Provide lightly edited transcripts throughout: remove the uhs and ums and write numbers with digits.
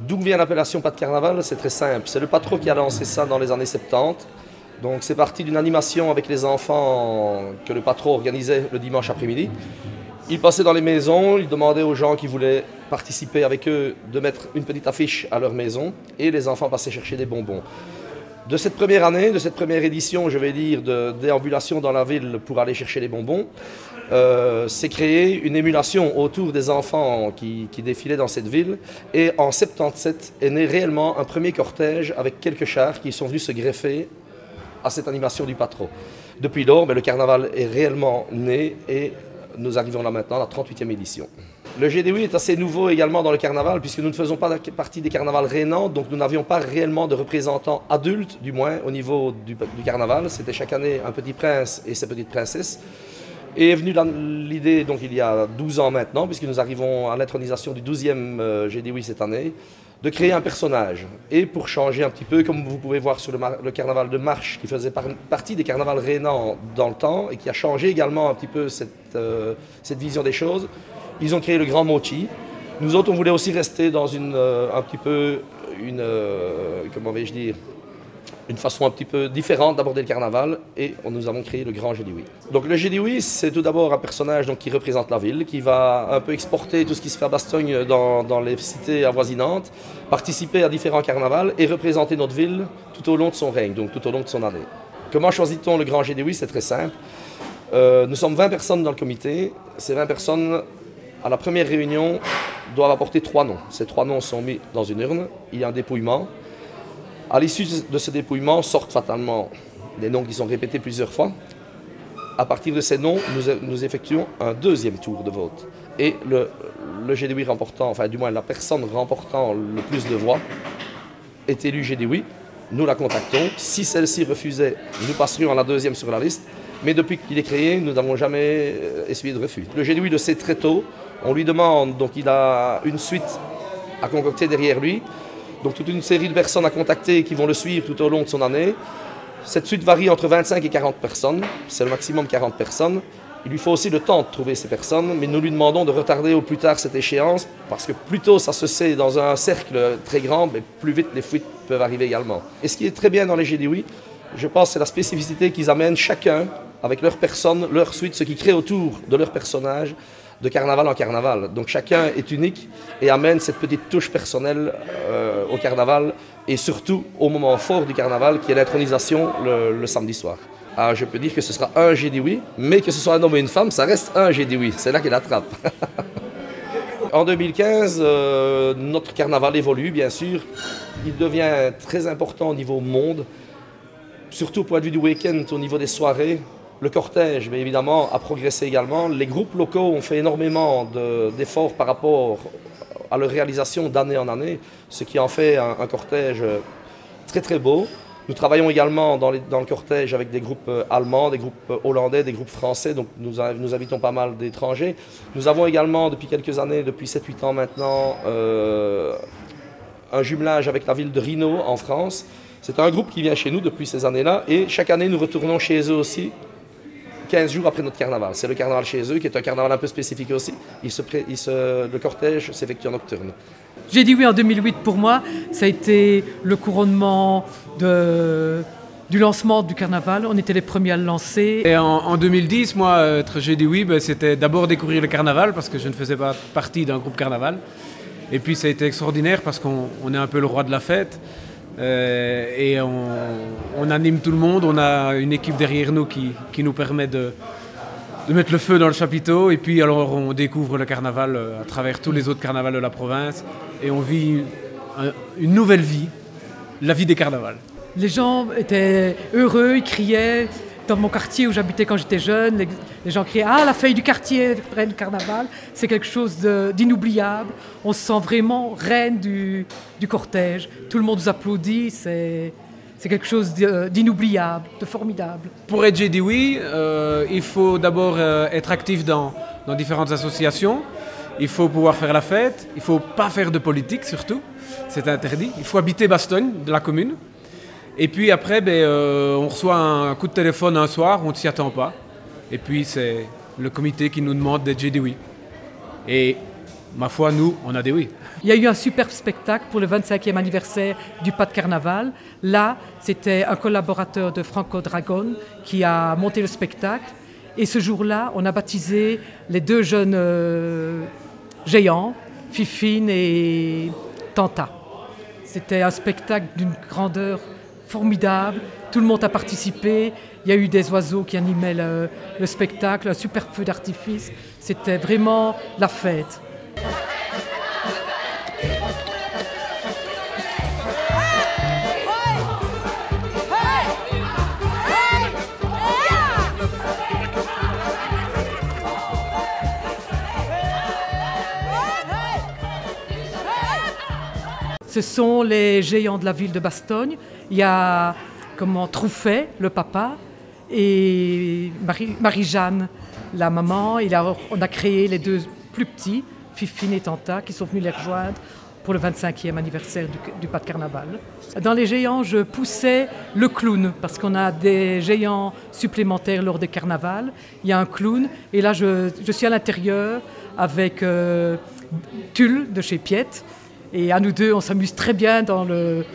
D'où vient l'appellation Pas de Carnaval? C'est très simple. C'est le patron qui a lancé ça dans les années 70. Donc c'est parti d'une animation avec les enfants que le patron organisait le dimanche après-midi. Il passait dans les maisons, il demandait aux gens qui voulaient participer avec eux de mettre une petite affiche à leur maison et les enfants passaient chercher des bonbons. De cette première année, de cette première édition, je vais dire, de déambulation dans la ville pour aller chercher les bonbons, s'est créée une émulation autour des enfants qui défilaient dans cette ville. Et en 77 est né réellement un premier cortège avec quelques chars qui sont venus se greffer à cette animation du patron. Depuis lors, le carnaval est réellement né et nous arrivons là maintenant à la 38e édition. Le GDOI est assez nouveau également dans le carnaval puisque nous ne faisons pas partie des carnavals rhénans, donc nous n'avions pas réellement de représentants adultes, du moins au niveau du carnaval. C'était chaque année un petit prince et ses petites princesses. Et est venue l'idée, donc il y a 12 ans maintenant, puisque nous arrivons à l'intronisation du 12e GDOI cette année, de créer un personnage. Et pour changer un petit peu, comme vous pouvez voir sur le carnaval de Marche, qui faisait partie des carnavals rhénans dans le temps, et qui a changé également un petit peu cette vision des choses, ils ont créé le Grand Mochi. Nous autres, on voulait aussi rester dans un petit peu comment vais-je dire, une façon un petit peu différente d'aborder le carnaval et nous avons créé le Grand GDOI. Donc le GDOI, c'est tout d'abord un personnage qui représente la ville, qui va un peu exporter tout ce qui se fait à Bastogne dans les cités avoisinantes, participer à différents carnavals et représenter notre ville tout au long de son règne, donc tout au long de son année. Comment choisit-on le Grand GDOI? C'est très simple. Nous sommes 20 personnes dans le comité. Ces 20 personnes, à la première réunion, doivent apporter 3 noms. Ces 3 noms sont mis dans une urne, il y a un dépouillement. À l'issue de ce dépouillement sortent fatalement des noms qui sont répétés plusieurs fois. À partir de ces noms, nous effectuons un deuxième tour de vote. Et le GDOI remportant, enfin du moins la personne remportant le plus de voix est élue GDOI. Nous la contactons. Si celle-ci refusait, nous passerions à la deuxième sur la liste. Mais depuis qu'il est créé, nous n'avons jamais essuyé de refus. Le GDOI le sait très tôt. On lui demande, donc il a une suite à concocter derrière lui. Donc toute une série de personnes à contacter qui vont le suivre tout au long de son année. Cette suite varie entre 25 et 40 personnes, c'est le maximum 40 personnes. Il lui faut aussi le temps de trouver ces personnes, mais nous lui demandons de retarder au plus tard cette échéance, parce que plus tôt ça se sait dans un cercle très grand, mais plus vite les fuites peuvent arriver également. Et ce qui est très bien dans les GDOI, je pense, c'est la spécificité qu'ils amènent chacun, avec leur personne, leur suite, ce qui crée autour de leur personnage, de carnaval en carnaval. Donc chacun est unique et amène cette petite touche personnelle au carnaval et surtout au moment fort du carnaval qui est l'intronisation le samedi soir. Alors je peux dire que ce sera un GDOI, mais que ce soit un homme et une femme, ça reste un GDOI. C'est là qu'il attrape. En 2015, notre carnaval évolue bien sûr. Il devient très important au niveau monde, surtout au point de vue du week-end, au niveau des soirées. Le cortège, mais évidemment, a progressé également. Les groupes locaux ont fait énormément d'efforts par rapport à leur réalisation d'année en année, ce qui en fait un cortège très très beau. Nous travaillons également dans le cortège avec des groupes allemands, des groupes hollandais, des groupes français, donc nous invitons pas mal d'étrangers. Nous avons également depuis quelques années, depuis 7-8 ans maintenant, un jumelage avec la ville de Rhino en France. C'est un groupe qui vient chez nous depuis ces années-là et chaque année nous retournons chez eux aussi 15 jours après notre carnaval. C'est le carnaval chez eux qui est un carnaval un peu spécifique aussi. Le cortège s'effectue en nocturne. GDOI en 2008 pour moi, ça a été le couronnement du lancement du carnaval. On était les premiers à le lancer. Et en 2010, moi, être GDOI, c'était d'abord découvrir le carnaval parce que je ne faisais pas partie d'un groupe carnaval. Et puis ça a été extraordinaire parce qu'on est un peu le roi de la fête. Et on anime tout le monde, on a une équipe derrière nous qui nous permet de mettre le feu dans le chapiteau et puis alors on découvre le carnaval à travers tous les autres carnavals de la province et on vit une nouvelle vie, la vie des carnavals. Les gens étaient heureux, ils criaient. Dans mon quartier où j'habitais quand j'étais jeune, les gens criaient « Ah, la feuille du quartier, reine du carnaval !» C'est quelque chose d'inoubliable. On se sent vraiment reine du cortège. Tout le monde nous applaudit. C'est quelque chose d'inoubliable, de formidable. Pour être GDOI, il faut d'abord être actif dans différentes associations. Il faut pouvoir faire la fête. Il ne faut pas faire de politique surtout. C'est interdit. Il faut habiter Bastogne, de la commune. Et puis après, on reçoit un coup de téléphone un soir, on ne s'y attend pas. Et puis c'est le comité qui nous demande d'être GDOI. Et ma foi, nous, on a des oui. Il y a eu un superbe spectacle pour le 25e anniversaire du Pas de Carnaval. Là, c'était un collaborateur de Franco Dragon qui a monté le spectacle. Et ce jour-là, on a baptisé les deux jeunes géants, Fifine et Tanta. C'était un spectacle d'une grandeur formidable. Tout le monde a participé. Il y a eu des oiseaux qui animaient le spectacle, un super feu d'artifice. C'était vraiment la fête. Ce sont les géants de la ville de Bastogne. Il y a Trouffet, le papa, et Marie-Jeanne, la maman. On a créé les deux plus petits, Fifine et Tanta, qui sont venus les rejoindre pour le 25e anniversaire du Pas de Carnaval. Dans les géants, je poussais le clown, parce qu'on a des géants supplémentaires lors des carnavals. Il y a un clown, et là je suis à l'intérieur avec Tulle de chez Piette. Et à nous deux, on s'amuse très bien dans le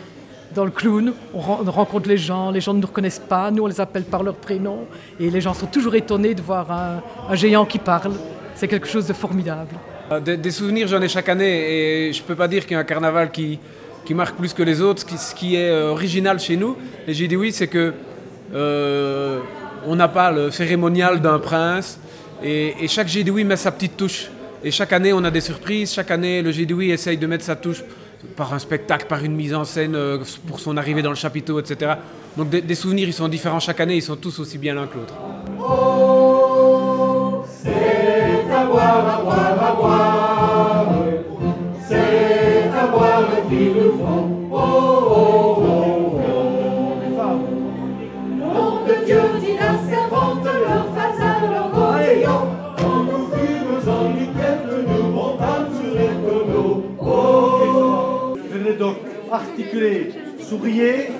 clown. On rencontre les gens ne nous reconnaissent pas. Nous, on les appelle par leur prénom. Et les gens sont toujours étonnés de voir un géant qui parle. C'est quelque chose de formidable. Des souvenirs, j'en ai chaque année. Et je ne peux pas dire qu'il y a un carnaval qui marque plus que les autres. Ce qui est original chez nous, les Gédéouis, c'est que on n'a pas le cérémonial d'un prince. Et chaque Gédéoui met sa petite touche. Et chaque année, on a des surprises. Chaque année, le Gédéoui essaye de mettre sa touche par un spectacle, par une mise en scène pour son arrivée dans le chapiteau, etc. Donc des souvenirs, ils sont différents chaque année. Ils sont tous aussi bien l'un que l'autre. Oh, c'est à boire, à boire, à boire. C'est à boire qu'il nous faut. Oh, oh, oh, oh. Nom de Dieu, dit la servante, leur façade, leur goyon. Venez donc articuler, souriez,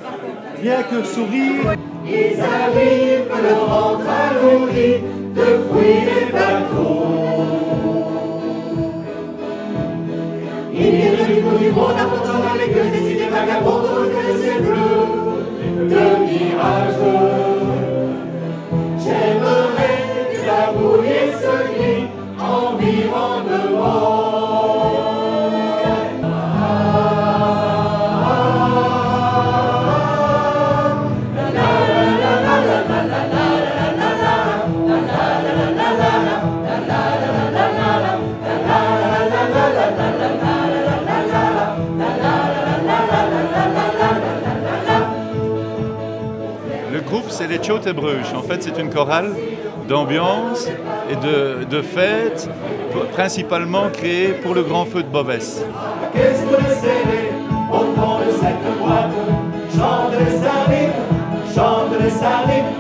rien que sourire. Ils arrivent le ventre alourdi de fruits et bateaux. Ils viennent du bout du monde apportant avec eux des idées vagabondes que c'est bleu de mirage. J'aimerais t'avouer ce lit environnement. Le groupe, c'est les Tjotebruch. En fait, c'est une chorale d'ambiance et de fête, principalement créée pour le grand feu de Bovès. Qu'est-ce que les serrés au fond de cette boîte? Chante les sardines, chante les sardines.